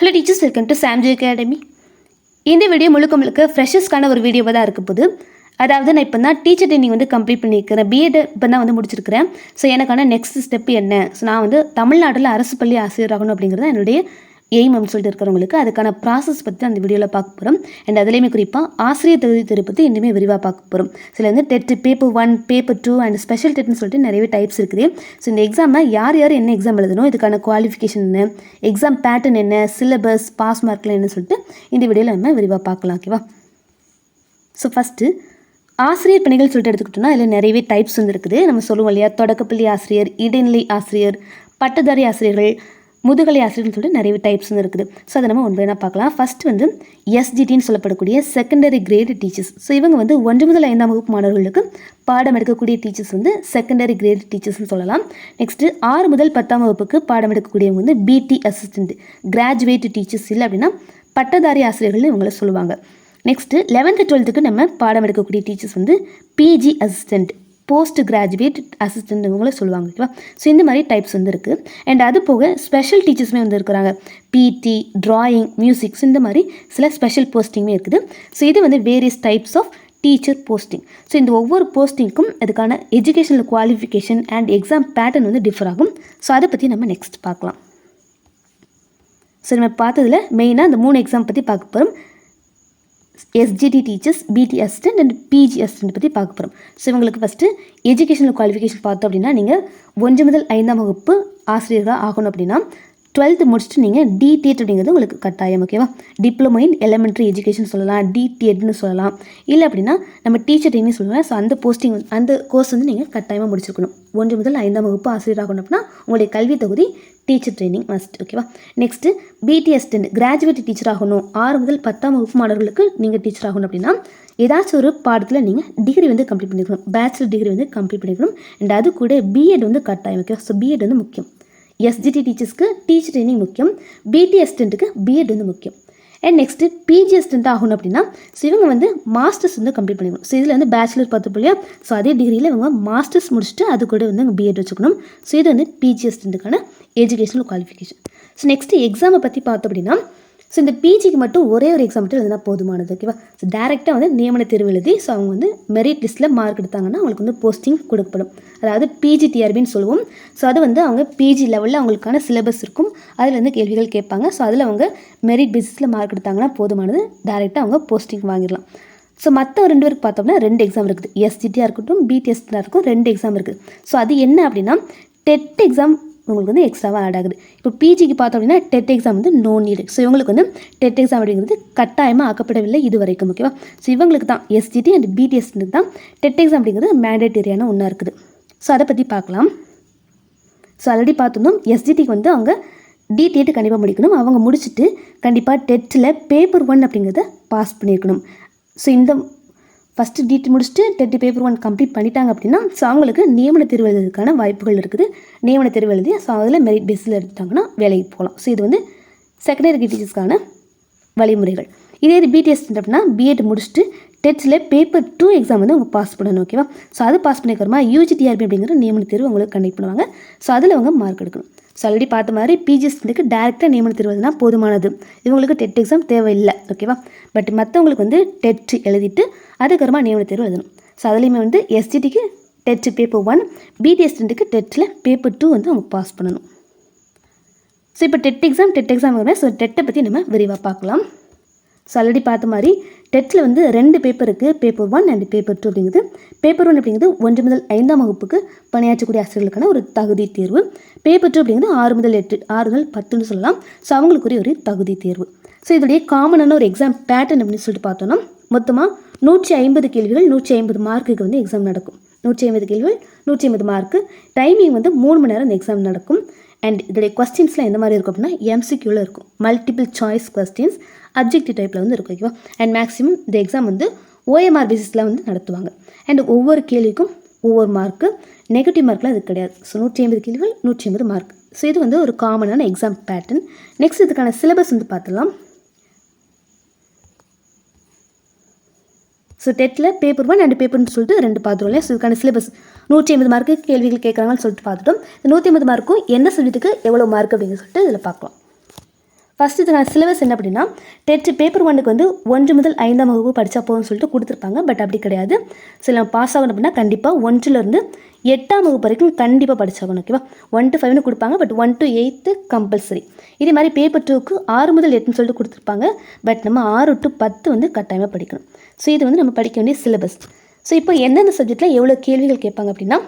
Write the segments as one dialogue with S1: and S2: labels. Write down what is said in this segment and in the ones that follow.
S1: Hello teachers, welcome to Samji academy. இந்த video முழுக்க ஃப்ரெஷர்ஸ்க்கான ஒரு வீடியோவாக தான் இருக்க போகுது. அதாவது நான் இப்போ தான் டீச்சர் ட்ரைனிங் கம்ப்ளீட் பண்ணியிருக்கிறேன். பிஎட் இப்போ தான் முடிச்சிருக்கிறேன். ஸோ எனக்கான நெக்ஸ்ட் ஸ்டெப் என்ன? ஸோ நான் தமிழ்நாட்டில் அரசு பள்ளி ஆசிரியராகணும் அப்படிங்கிறது என்னுடைய எய்ம் அப்படின்னு சொல்லிட்டு இருக்கிறவங்களுக்கு அதுக்கான ப்ராசஸ் பற்றி அந்த வீடியோவில் பார்க்க போகிறோம். அண்ட் அதுலேயுமே குறிப்பாக ஆசிரியர் தகுதி தேர்வு பற்றி இன்னுமே விரிவாக பார்க்க போகிறோம். சில TET paper 1, paper 2 and special டெட்னு சொல்லிட்டு நிறையவே டைப்ஸ் இருக்குது. ஸோ இந்த எக்ஸாமை யார் என்ன எக்ஸாம் எழுதணும், இதுக்கான குவாலிஃபிகேஷன் என்ன, எக்ஸாம் பேட்டர்ன் என்ன, சிலபஸ், பாஸ் மார்க்லாம் என்ன சொல்லிட்டு இந்த வீடியோவில் நம்ம விரிவாக பார்க்கலாம். ஓகேவா? ஸோ ஃபஸ்ட்டு ஆசிரியர் பணிகள் சொல்லிட்டு எடுத்துக்கிட்டோம்னா அதில் நிறையவே டைப்ஸ் இருக்குது. நம்ம சொல்லுவோம் இல்லையா, தொடக்கப்பள்ளி ஆசிரியர், இடைநிலை ஆசிரியர், பட்டதாரி ஆசிரியர்கள், முதுகலை ஆசிரியர்னு சொல்லிட்டு நிறைய டைப்ஸ் இருக்குது. ஸோ அதை நம்ம ஒன்று பார்க்கலாம். ஃபஸ்ட்டு எஸ்ஜிடின்னு சொல்லப்படக்கூடிய செகண்டரி கிரேட் டீச்சர்ஸ். ஸோ இவங்க 1 முதல் 5ஆம் வகுப்பு மாணவர்களுக்கு பாடம் எடுக்கக்கூடிய டீச்சர்ஸ் செகண்டரி கிரேட் டீச்சர்ஸ்னு சொல்லலாம். நெக்ஸ்ட்டு 6 முதல் 10ஆம் வகுப்புக்கு பாடம் எடுக்கக்கூடியவங்க பிடி அசிஸ்டன்ட், கிராஜுவேட் டீச்சர்ஸ், இல்லை அப்படின்னா பட்டதாரி ஆசிரியர்கள்னு இவங்களை சொல்லுவாங்க. நெக்ஸ்ட்டு 11th 12th நம்ம பாடம் எடுக்கக்கூடிய teachers PG assistant, post graduate assistant இவங்கள சொல்லுவாங்க. ஓகேவா? ஸோ இந்த மாதிரி டைப்ஸ் இருக்குது. அண்ட் அது போக ஸ்பெஷல் டீச்சர்ஸுமே இருக்கிறாங்க. பிடி, ட்ராயிங், மியூசிக்ஸ், இந்த மாதிரி சில ஸ்பெஷல் போஸ்டிங்குமே இருக்குது. ஸோ இது various types of teacher posting. So இந்த ஒவ்வொரு போஸ்டிங்க்கும் அதுக்கான educational qualification and exam pattern differ ஆகும். ஸோ அதை பற்றி நம்ம நெக்ஸ்ட் பார்க்கலாம். ஸோ நம்ம பார்த்ததில் மெயினாக அந்த 3 எக்ஸாம் பற்றி பார்க்க போகிறோம். எஸ்ஜிடி டீச்சர்ஸ், பிடி அசிஸ்டன்ட் அண்ட் பிஜி அசிஸ்டன்ட் பற்றி பார்க்க போகிறோம். ஸோ இவங்களுக்கு ஃபஸ்ட்டு எஜுகேஷனல் குவாலிஃபிகேஷன் பார்த்தோம் அப்படின்னா நீங்கள் 1 முதல் 5ஆம் வகுப்பு ஆசிரியராக ஆகணும் அப்படின்னா 12th முடிச்சுட்டு நீங்கள் டிடிஎட் அப்படிங்கிறது உங்களுக்கு கட்டாயம். ஓகேவா? டிப்ளமோ இன் எலிமெண்ட்ரி எஜுகேஷன் சொல்லலாம், டிடிஎட்னு சொல்லலாம், இல்லை அப்படின்னா நம்ம டீச்சர் ட்ரைனிங் சொல்லலாம். ஸோ அந்த போஸ்டிங் அந்த கோர்ஸ் நீங்கள் கட்டாயமாக முடிச்சிருக்கணும். 1 முதல் 5ஆம் வகுப்பு ஆசிரியராகணும் அப்படின்னா உங்களுடைய கல்வி தொகுதி டீச்சர் ட்ரைனிங் மஸ்ட். ஓகேவா? நெக்ஸ்ட்டு பிடி அசிஸ்டன்ட், கிராஜுவேட் டீச்சர் ஆகணும். 6 முதல் 10ஆம் வகுப்பு மாணவர்களுக்கு நீங்கள் டீச்சர் ஆகணும் அப்படின்னா ஏதாச்சும் ஒரு பாடத்தில் நீங்கள் டிகிரி கம்ப்ளீட் பண்ணிக்கணும். பேச்சுலர் டிகிரி கம்ப்ளீட் பண்ணிக்கணும். அண்ட் அது கூட பிஎட் கட்டாயம். ஓகேவா? ஸோ பிஎட் முக்கியம். எஸ்ஜிடி டீச்சர்ஸ்க்கு டீச்சர் ட்ரைனிங் முக்கியம். பிடி அசிஸ்டண்ட்டுக்கு பிஎட் முக்கியம். அண்ட் நெக்ஸ்ட்டு பிஜி அசிஸ்டன்ட் ஆகணும் அப்படின்னா ஸோ இவங்க மாஸ்டர்ஸ் கம்ப்ளீட் பண்ணிக்கணும். ஸோ இதில் பேச்சுலர் பார்த்து இல்லையா, ஸோ அதே டிகிரியில் இவங்க மாஸ்டர்ஸ் முடிச்சுட்டு அது கூட பிஎட் வச்சுக்கணும். ஸோ இது பிஜி அசிஸ்டண்ட்டுக்கான எஜுகேஷனல் குவாலிஃபிகேஷன். ஸோ நெக்ஸ்ட்டு எக்ஸாமை பற்றி பார்த்தோம் அப்படின்னா ஸோ இந்த பிஜிக்கு மட்டும் ஒரே ஒரு எக்ஸாம் மட்டும் எழுதினா போதுமானது. ஓகேவா? ஸோ டேரெக்டாக நியமன தேர்வு எழுதி ஸோ அவங்க மெரிட் லிஸ்ட்டில் மார்க் எடுத்தாங்கன்னா அவங்களுக்கு போஸ்டிங் கொடுக்கப்படும். அதாவது பிஜி டிஆர்பின்னு சொல்லுவோம். ஸோ அது அவங்க பிஜி லெவலில் அவங்களுக்கான சிலபஸ் இருக்கும். அதில் கேள்விகள் கேட்பாங்க. ஸோ அதில் அவங்க மெரிட் பேசிஸில் மார்க் எடுத்தாங்கன்னா போதுமானது, டேரெக்டாக அவங்க போஸ்டிங் வாங்கிடலாம். ஸோ மற்ற 2 பேருக்கு பார்த்தோம்னா 2 எக்ஸாம் இருக்குது. எஸ்ஜிடியாக இருக்கட்டும், பிடிஎஸ்டியாக இருக்கும், 2 எக்ஸாம் இருக்குது. ஸோ அது என்ன அப்படின்னா டெட் எக்ஸாம் உங்களுக்கு எக்ஸ்ட்ராவாக ஆட் ஆகுது. இப்போ பிஜிக்கு பார்த்தோம் அப்படின்னா TET exam no need. So இவங்களுக்கு டெட் எக்ஸாம் அப்படிங்கிறது கட்டாயமாக ஆக்கப்படவில்லை இது வரைக்கும். ஓகேவா? ஸோ இவங்களுக்கு தான் எஸ்ஜிடி அண்ட் பிடிஎஸ்க்கு தான் டெட் எக்ஸாம் அப்படிங்கிறது மேண்டேட்டரியான ஒன்றா இருக்குது. ஸோ அதை பற்றி பார்க்கலாம். ஸோ ஆல்ரெடி பார்த்துருந்தோம் எஸ்ஜிடிக்கு அவங்க டிடிஎட் கண்டிப்பாக முடிக்கணும். அவங்க முடிச்சுட்டு கண்டிப்பாக டெட்டில் பேப்பர் 1 அப்படிங்கிறத பாஸ் பண்ணியிருக்கணும். ஸோ இந்த ஃபஸ்ட்டு டிடி முடிச்சுட்டு டெட் பேப்பர் 1 கம்ப்ளீட் பண்ணிட்டாங்க அப்படின்னா ஸோ அவங்களுக்கு நியமன தேர்வு எழுதுறதுக்கான வாய்ப்புகள் இருக்குது. நியமன தேர்வு எழுதி ஸோ அதில் மெரிட் பேஸில் எடுத்துட்டாங்கன்னா வேலைக்கு போகலாம். ஸோ இது செகண்டரி டீச்சர்ஸ்க்கான வழிமுறைகள். இதே இது பிடிஎஸ் அப்படின்னா பிஎட் முடிச்சுட்டு டெட்டில் பேப்பர் 2 எக்ஸாம் அவங்க பாஸ் பண்ணணும். ஓகேவா? ஸோ அது பாஸ் பண்ணிக்கிறமா யூஜிடிஆர்பி அப்படிங்கிற நியமன தேர்வு அவங்களுக்கு கண்டக்ட் பண்ணுவாங்க. ஸோ அதில் அவங்க மார்க் எடுக்கணும். ஸோ ஆல்ரெடி பார்த்த மாதிரி பிஜிஎஸ்க்கு டேரெக்டாக நியமன தேர்வுனா போதுமானது. இவங்களுக்கு டெட் எக்ஸாம் தேவையில்லை. ஓகேவா? பட் மற்றவங்களுக்கு டெட் எழுதிட்டு அதுக்கப்புறமா நியமன தேர்வு எழுதணும். ஸோ அதுலேயுமே எஸ்ஜிடிக்கு டெட் பேப்பர் 1, பிடிஎஸ்க்கு டெட்டில் பேப்பர் 2 அவங்க பாஸ் பண்ணணும். ஸோ இப்போ டெட் எக்ஸாம் ஸோ டெட்டை பற்றி நம்ம விரிவாக பார்க்கலாம். ஸோ ஆல்ரெடி பார்த்த மாதிரி டெட்டில் 2 பேப்பர் இருக்குது. பேப்பர் 1 அண்ட் பேப்பர் 2 அப்படிங்கிறது. பேப்பர் 1 அப்படிங்கிறது 1 முதல் 5ஆம் வகுப்புக்கு பணியாற்றக்கூடிய ஆசிரியர்களுக்கான ஒரு தகுதி தேர்வு. பேப்பர் 2 அப்படிங்கிறது 6 முதல் 8, 6 முதல் 10ன்னு சொல்லலாம். ஸோ அவங்களுக்குரிய ஒரு தகுதி தேர்வு. ஸோ இதோடைய காமனான ஒரு எக்ஸாம் பேட்டர்ன் அப்படின்னு சொல்லிட்டு பார்த்தோன்னா மொத்தமாக 150 கேள்விகள், 150 மார்க்குக்கு எக்ஸாம் நடக்கும். 150 கேள்விகள், 150 மார்க்கு. டைமிங் 3 மணி நேரம் இந்த எக்ஸாம் நடக்கும். அண்ட் இதோடைய கொஸ்டின்ஸ்லாம் எந்த மாதிரி இருக்கும் அப்படின்னா எம்சிக்யூவில் இருக்கும். மல்டிபிள் சாய்ஸ் கொஸ்டின்ஸ் அப்ஜெக்டிவ் டைப்பில் இருக்கும். ஓகேவா? அண்ட் மேக்ஸிமம் இந்த எக்ஸாம் ஓஎம்ஆர் பேசிஸில் நடத்துவாங்க. அண்ட் ஒவ்வொரு கேள்விக்கும் ஒவ்வொரு மார்க்கு, நெகட்டிவ் மார்க்லாம் இது கிடையாது. ஸோ 150 கேள்விகள், 150 மார்க். ஸோ இது ஒரு காமனான எக்ஸாம் பேட்டர்ன். நெக்ஸ்ட் இதுக்கான சிலபஸ் பார்த்துடலாம். ஸோ டெட்டில் பேப்பர் 1 அண்ட் பேப்பர் 2 சொல்லிட்டு 2 பார்த்துருவோம் இல்லையா? ஸோ இதுக்கான சிலபஸ் 150 மார்க்கு கேள்விகள் கேட்குறாங்கன்னு சொல்லிட்டு பார்த்துட்டோம். இந்த 150 மார்க்கும் என்ன சப்ஜெக்ட்டுக்கு எவ்வளோ மார்க் அப்படின்னு சொல்லிட்டு இதில் பார்க்கலாம். ஃபஸ்ட்டு இதுக்கான சிலபஸ் என்ன அப்படின்னா பேப்பர் 1க்கு வந்து 1 முதல் 5ஆம் வகுப்பு படித்தா போதும்னு சொல்லிட்டு கொடுத்துருப்பாங்க. பட் அப்படி கிடையாது. சில பாஸ் ஆகணும் அப்படின்னா கண்டிப்பாக 1லேருந்து 8ஆம் வகுப்பு வரைக்கும் கண்டிப்பாக படிச்சாகணும். ஓகேவா? 1 to 5னு கொடுப்பாங்க. But 1 to 8 compulsory. இதே மாதிரி பேப்பர் 2க்கு 6 முதல் 8ன்னு சொல்லிட்டு கொடுத்துருப்பாங்க. பட் நம்ம 6 to 10 வந்து கட்டாயமாக படிக்கணும். ஸோ இது வந்து நம்ம படிக்க வேண்டிய சிலபஸ். ஸோ இப்போ எந்தெந்த சப்ஜெக்டில் எவ்வளோ கேள்விகள் கேட்பாங்க அப்படின்னா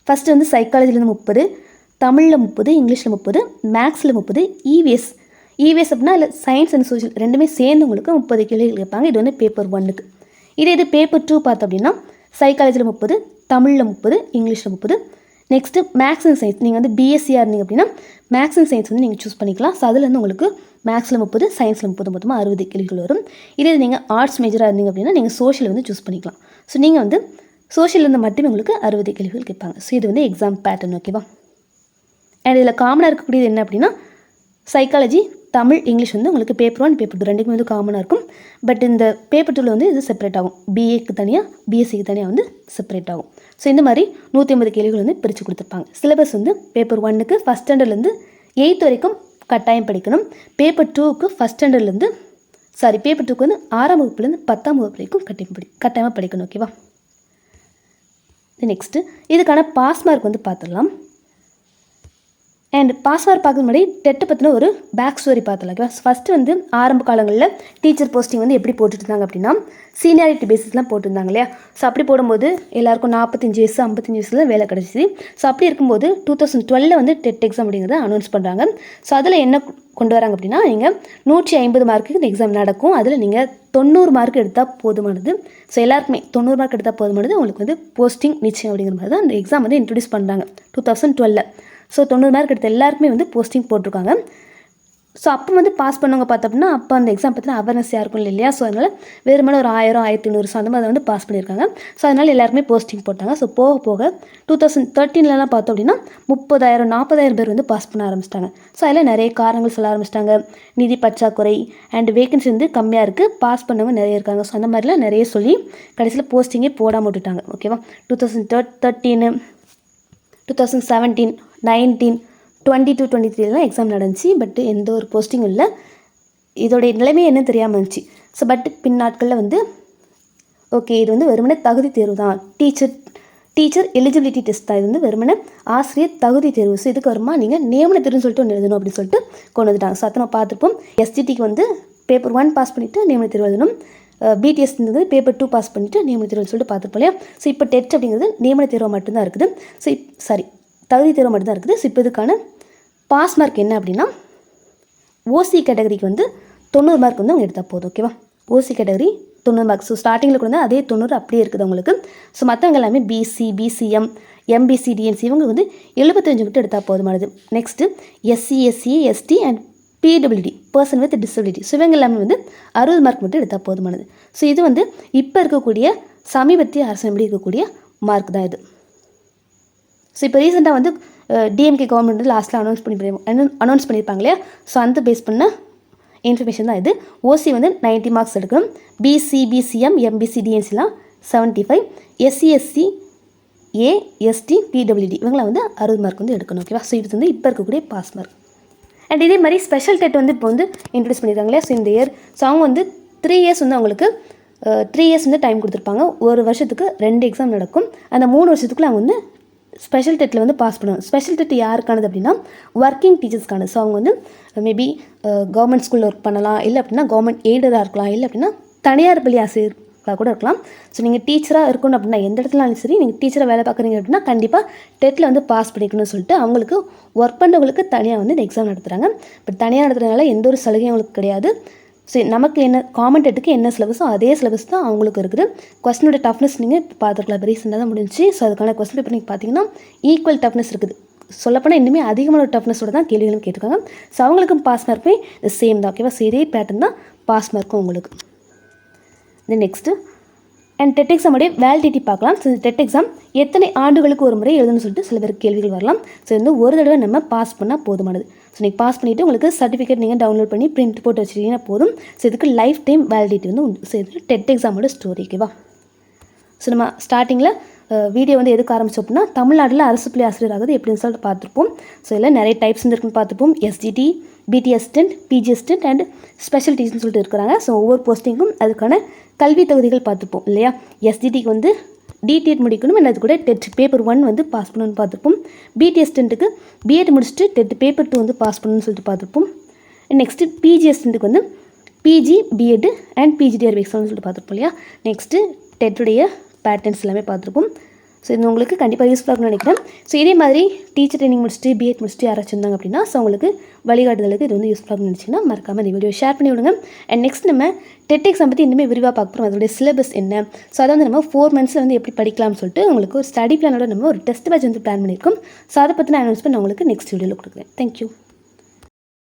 S1: ஃபஸ்ட்டு வந்து சைக்காலஜிலேருந்து 30, தமிழில் 30, இங்கிலீஷில் 30, மேக்ஸில் 30, இவிஎஸ் அப்படின்னா இல்லை சயின்ஸ் அண்ட் சோஷியல் ரெண்டுமே சேர்ந்து உங்களுக்கு 30 கேள்விகள் கேட்பாங்க. இது வந்து பேப்பர் 1க்கு. இது பேப்பர் 2 பார்த்தோம் அப்படின்னா சைக்காலஜியில் 30, தமிழில் 30, இங்கிலீஷில் 30. நெக்ஸ்ட்டு மேக்ஸ் அண்ட் சயின்ஸ் நீங்கள் வந்து பிஎஸ்சியாக இருந்தீங்க அப்படின்னா மேக்ஸ் அண்ட் சயின்ஸ் வந்து நீங்கள் சூஸ் பண்ணிக்கலாம். ஸோ அதில் வந்து உங்களுக்கு மேக்ஸில் 30, சயின்ஸில் 30 மொத்தமாக 60 கேள்விகள் வரும். இதே நீங்கள் ஆர்ட்ஸ் மேஜராக இருந்தீங்க அப்படின்னா நீங்கள் சோஷியல் வந்து சூஸ் பண்ணிக்கலாம். ஸோ நீங்கள் வந்து சோஷியலேருந்து மட்டுமே உங்களுக்கு 60 கேள்விகள் கேட்பாங்க. ஸோ இது வந்து எக்ஸாம் பேட்டர்ன். ஓகேவா? அண்ட் இதில் காமனாக இருக்கக்கூடியது என்ன அப்படின்னா சைக்காலஜி, தமிழ், இங்கிலீஷ் வந்து உங்களுக்கு பேப்பர் 1, பேப்பர் 2 ரெண்டுக்குமே வந்து காமனாக இருக்கும். பட் இந்த பேப்பர் 2ல் வந்து இது செப்பரேட் ஆகும். பிஏக்கு தனியாக, பிஎஸ்சிக்கு தனியாக வந்து செப்பரேட் ஆகும். ஸோ இந்த மாதிரி 150 கேள்விகள் வந்து பிரித்து கொடுத்துருப்பாங்க. சிலபஸ் வந்து பேப்பர் 1க்கு ஃபஸ்ட் ஸ்டாண்டர்ட்லேருந்து 8th வரைக்கும் கட்டாயம் படிக்கணும். பேப்பர் 2க்கு ஃபஸ்ட் ஸ்டாண்டர்ட்லேருந்து பேப்பர் 2க்கு வந்து 6ஆம் வகுப்புலேருந்து 10ஆம் வகுப்பு வரைக்கும் கட்டாயமாக படிக்கணும். ஓகேவா? நெக்ஸ்ட்டு இதுக்கான பாஸ் மார்க் வந்து பார்த்துடலாம். அண்ட் பாஸ் மார்க் பார்க்க முன்னாடி டெட்டை பற்றின ஒரு பேக் ஸ்டோரி பார்த்துலாம். ஓகேவா? ஃபஸ்ட்டு வந்து ஆரம்ப காலங்களில் டீச்சர் போஸ்டிங் வந்து எப்படி போட்டுருந்தாங்க அப்படின்னா சீனியாரிட்டி பேசிஸ்லாம் போட்டிருந்தாங்க இல்லையா? ஸோ அப்படி போடும்போது எல்லாருக்கும் 45 வயசு 55 வயசுல வேலை கிடச்சிது. ஸோ அப்படி இருக்கும்போது 2012 வந்து டெட் எக்ஸாம் அப்படிங்கிறத அனௌன்ஸ் பண்ணுறாங்க. ஸோ அதில் என்ன கொண்டு வராங்க அப்படின்னா நீங்கள் 150 மார்க்குக்கு இந்த எக்ஸாம் நடக்கும். அதில் நீங்கள் 90 மார்க் எடுத்தால் போதுமானது. ஸோ எல்லாருக்குமே 90 மார்க் எடுத்தால் போதுமானது உங்களுக்கு வந்து போஸ்டிங் நிச்சயம் அப்படிங்கிற மாதிரி தான் அந்த எக்ஸாம் வந்து இன்ட்ரடியூஸ் பண்ணுறாங்க 2012. ஸோ 90 மார்க் எடுத்த எல்லாருக்குமே வந்து போஸ்டிங் போட்டிருக்காங்க. ஸோ அப்போ வந்து பாஸ் பண்ணவங்க பார்த்தோம்னா அப்போ அந்த எக்ஸாம் பற்றின அவேர்னஸ் யாருக்கும் இல்லையா? ஸோ அதனால் வெறுமனே ஒரு 1000, 1500 ஸோ அந்த மாதிரி வந்து பாஸ் பண்ணியிருக்காங்க. ஸோ அதனால் எல்லாருக்குமே போஸ்டிங் போட்டாங்க. ஸோ போக போக 2013லலாம் பார்த்தோம் அப்படின்னா 30,000, 40,000 பேர் வந்து பாஸ் பண்ண ஆரம்பிச்சிட்டாங்க. ஸோ அதில் நிறைய காரணங்கள் சொல்ல ஆரம்பிச்சிட்டாங்க. நிதி பற்றாக்குறை அண்ட் வேகன்சி வந்து கம்மியாக இருக்குது, பாஸ் பண்ணவங்க நிறைய இருக்காங்க. ஸோ அந்த மாதிரிலாம் நிறைய சொல்லி கடைசியில் போஸ்டிங்கே போடாமல் விட்டுட்டாங்க. ஓகேவா? 2013, 2017, 19, 22, 23 எக்ஸாம் நடந்துச்சு. பட் எந்த ஒரு போஸ்டிங்கும் இல்லை. இதோடைய நிலைமை என்ன தெரியாமல் இருந்துச்சு. ஸோ பட் பின் நாட்களில் வந்து ஓகே இது வந்து வெறுமனே தகுதி தேர்வு தான், டீச்சர் எலிஜிபிலிட்டி டெஸ்ட் தான், இது வந்து வெறுமனே ஆசிரியர் தகுதி தேர்வு. ஸோ இதுக்கு வருமா நீங்கள் நியமன தேர்வுன்னு சொல்லிட்டு ஒன்று எழுதணும் அப்படின்னு சொல்லிட்டு கொண்டு வந்துட்டாங்க. ஸோ அதை நம்ம பார்த்துருப்போம். எஸ்டிடிக்கு வந்து பேப்பர் 1 பாஸ் பண்ணிவிட்டு நியமன தேர்வு எழுதணும். பிடிஎஸ் வந்து பேப்பர் 2 பாஸ் பண்ணிவிட்டு நியமன தேர்வுன்னு சொல்லிட்டு பார்த்துருப்போம் இல்லையா? ஸோ இப்போ டெட் அப்படிங்கிறது நியமன தேர்வு மட்டும்தான் இருக்குது. ஸோ தகுதி தேர்வு மட்டும்தான் இருக்குது. ஸோ இப்போ இதுக்கான பாஸ் மார்க் என்ன அப்படின்னா ஓசி கேட்டகரிக்கு வந்து 90 மார்க் வந்து அவங்க எடுத்தால் போதும். ஓகேவா? ஓசி கேட்டகரி 90 மார்க். ஸோ ஸ்டார்டிங்கில் கூட அதே 90 அப்படியே இருக்குது உங்களுக்கு. ஸோ மற்றவங்க எல்லாமே பிசி, பிசிஎம், எம்பிசி, டிஎன்சி இவங்க வந்து 75 மட்டும் எடுத்தால் போதுமானது. Next SC, SC, ST and PWD person with disability. So இவங்க எல்லாமே வந்து 60 மார்க் மட்டும் எடுத்தால் போதுமானது. ஸோ இது வந்து இப்போ இருக்கக்கூடிய சமீபத்திய அரசு இருக்கக்கூடிய மார்க் தான் இது. ஸோ இப்போ ரீசெண்டாக வந்து டிஎம்கே கவர்மெண்ட் வந்து லாஸ்ட்டில் அனௌன்ஸ் பண்ணியிருப்பாங்க இல்லையா? ஸோ அந்த பேஸ் பண்ண இன்ஃபர்மேஷன் தான் இது. ஓசி வந்து 90 மார்க்ஸ் எடுக்கணும். பிசி, பிசிஎம், எம்பிசி, டிஎன்சிலாம் 75, எஸ்சி, எஸ்சி, எஸ்டி, பிடபிள்யூடி இவங்களாம் வந்து 60 மார்க் வந்து எடுக்கணும். ஓகேவா? ஸோ இது வந்து இப்போ இருக்கக்கூடிய பாஸ் மார்க். அண்ட் இதே மாதிரி ஸ்பெஷல் டெட் வந்து இப்போ வந்து இன்ட்ரடியூஸ் பண்ணியிருக்காங்க இல்லையா? ஸோ இந்த இயர் ஸோ அவங்க வந்து 3 இயர்ஸ் வந்து அவங்களுக்கு 3 இயர்ஸ் வந்து டைம் கொடுத்துருப்பாங்க. ஒரு வருஷத்துக்கு 2 எக்ஸாம் நடக்கும். அந்த 3 வருஷத்துக்குள்ள அவங்க வந்து ஸ்பெஷல் டெட்டில் வந்து பாஸ் பண்ணுவாங்க. ஸ்பெஷல் டெட் யாருக்கானது அப்படின்னா ஒர்க்கிங் டீச்சர்ஸ்க்கானது. ஸோ அவங்க வந்து மேபி கவர்மெண்ட் ஸ்கூலில் ஒர்க் பண்ணலாம், இல்லை அப்படின்னா கவர்மெண்ட் எய்டராக இருக்கலாம், இல்லை அப்படின்னா தனியார் பள்ளி ஆசிரியர்களாக கூட இருக்கலாம். ஸோ நீங்கள் டீச்சராக இருக்கணும் அப்படின்னா எந்த இடத்துலனாலும் சரி நீங்கள் டீச்சராக வேலை பார்க்குறீங்க அப்படின்னா கண்டிப்பாக டெட்டில் வந்து பாஸ் பண்ணிக்கணும்னு சொல்லிட்டு அவங்களுக்கு ஒர்க் பண்ணுறவங்களுக்கு தனியாக வந்து இந்த எக்ஸாம் நடத்துகிறாங்க. பட் தனியாக நடத்துறதுனால எந்த ஒரு சலுகையும் அவங்களுக்கு கிடையாது. ஸோ நமக்கு என்ன காமன் டெட்டுக்கு என்ன சிலபஸோ அதே சிலபஸ் தான் அவங்களுக்கு இருக்குது. கொஸ்டினோட டஃப்னஸ் நீங்கள் இப்போ பார்த்துருக்கலாம். இப்போ ரீசெண்டாக தான் முடிஞ்சு. ஸோ அதுக்கான கொஸ்டின் பேப்பர் நீங்கள் பார்த்தீங்கன்னா ஈக்குவல் டஃப்னஸ் இருக்குது. சொல்லப்போனால் இன்னுமே அதிகமான ஒரு டஃப்னஸோட தான் கேள்விகளும் கேட்டிருக்காங்க. ஸோ அவங்களுக்கும் பாஸ் மார்க்குமே சேம் தான். ஓகேவா? ஸோ இதே பேட்டர்ன் தான் பாஸ் மார்க்கும் உங்களுக்கு. தென் நெக்ஸ்ட்டு அண்ட் டெட் எக்ஸாமுடைய வேலிடிட்டி பார்க்கலாம். ஸோ டெட் எக்ஸாம் எத்தனை ஆண்டுகளுக்கு ஒரு முறை எழுதணும்னு சொல்லிட்டு சில பேருக்கு கேள்விகள் வரலாம். ஸோ வந்து ஒரு தடவை நம்ம பாஸ் பண்ணால் போதுமானது. ஸோ நீங்கள் பாஸ் பண்ணிவிட்டு உங்களுக்கு சர்டிஃபிகேட் நீங்கள் டவுன்லோட் பண்ணி பிரிண்ட் போட்டு வச்சுட்டிங்கன்னா போதும். ஸோ இதுக்கு லைஃப் டைம் வேலிடிட்டி வந்து உண்டு. ஸோ இது டெட் எக்ஸாமோட ஸ்டோரி. ஓகேவா? ஸோ நம்ம ஸ்டார்டிங்கில் வீடியோ வந்து எதுக்கு ஆரம்பிச்சோம் அப்படின்னா தமிழ்நாட்டில் அரசு பள்ளி ஆசிரியர் ஆகுது எப்படின்னு சொல்லிட்டு பார்த்துருப்போம். ஸோ இதில் நிறைய டைப்ஸ் இருக்குன்னு பார்த்துப்போம். SGT, PT assistant, PG assistant and special டீச்சர்னு சொல்லிட்டு இருக்கிறாங்க. ஸோ ஒவ்வொரு போஸ்டிங்கும் அதுக்கான கல்வி தகுதிகள் பார்த்துப்போம் இல்லையா. எஸ்ஜிடிக்கு வந்து டிடிஎட் முடிக்கணும் அண்ட் அது கூட டெட் பேப்பர் 1 வந்து பாஸ் பண்ணணும்னு பார்த்துப்போம். பிடி அசிஸ்டண்ட்டுக்கு பிஎட் முடிச்சுட்டு டெட் பேப்பர் 2 வந்து பாஸ் பண்ணணும்னு சொல்லிட்டு பார்த்துப்போம். நெக்ஸ்ட்டு பிஜி அசிஸ்டண்ட்டுக்கு வந்து பிஜி, பிஎட் அண்ட் பிஜிடிஆர்பி எக்ஸாம்னு சொல்லிட்டு பார்த்துருப்போம் இல்லையா. நெக்ஸ்ட்டு டெட்டுடைய பேட்டர்ன்ஸ் எல்லாமே பார்த்துருப்போம். ஸோ இது உங்களுக்கு கண்டிப்பாக யூஸ்ஃபுல்லாக இருக்கும்னு நினைக்கிறேன். ஸோ இதே மாதிரி டீச்சர் ட்ரைனிங் முடிச்சுட்டு பிஎட் முடிச்சுட்டு யாராச்சும் இருந்தாங்க அப்படின்னா ஸோ உங்களுக்கு வழிகாட்டுதலுக்கு இது வந்து யூஸ்ஃபுல்லாக நினச்சிங்கன்னா மறக்காமல் இந்த வீடியோ ஷேர் பண்ணி விடுங்க. அண்ட் நெக்ஸ்ட் நம்ம டெட் எக்ஸாம் பற்றி இன்னுமே விரிவாக பார்க்க போகிறோம். அதோடைய சிலபஸ் என்ன, ஸோ அதை வந்து நம்ம 4 மந்த்ஸில் வந்து எப்படி படிக்கலாம்னு சொல்லிட்டு உங்களுக்கு ஒரு ஸ்டடி பிளானோட நம்ம ஒரு டெஸ்ட் பேட்ச் வந்து பிளான் பண்ணியிருக்கோம். ஸோ அதை பற்றி நான் அனௌன்ஸ்மெண்ட் நான் உங்களுக்கு நெக்ஸ்ட் வீடியோவில் கொடுக்குறேன். தேங்க்யூ.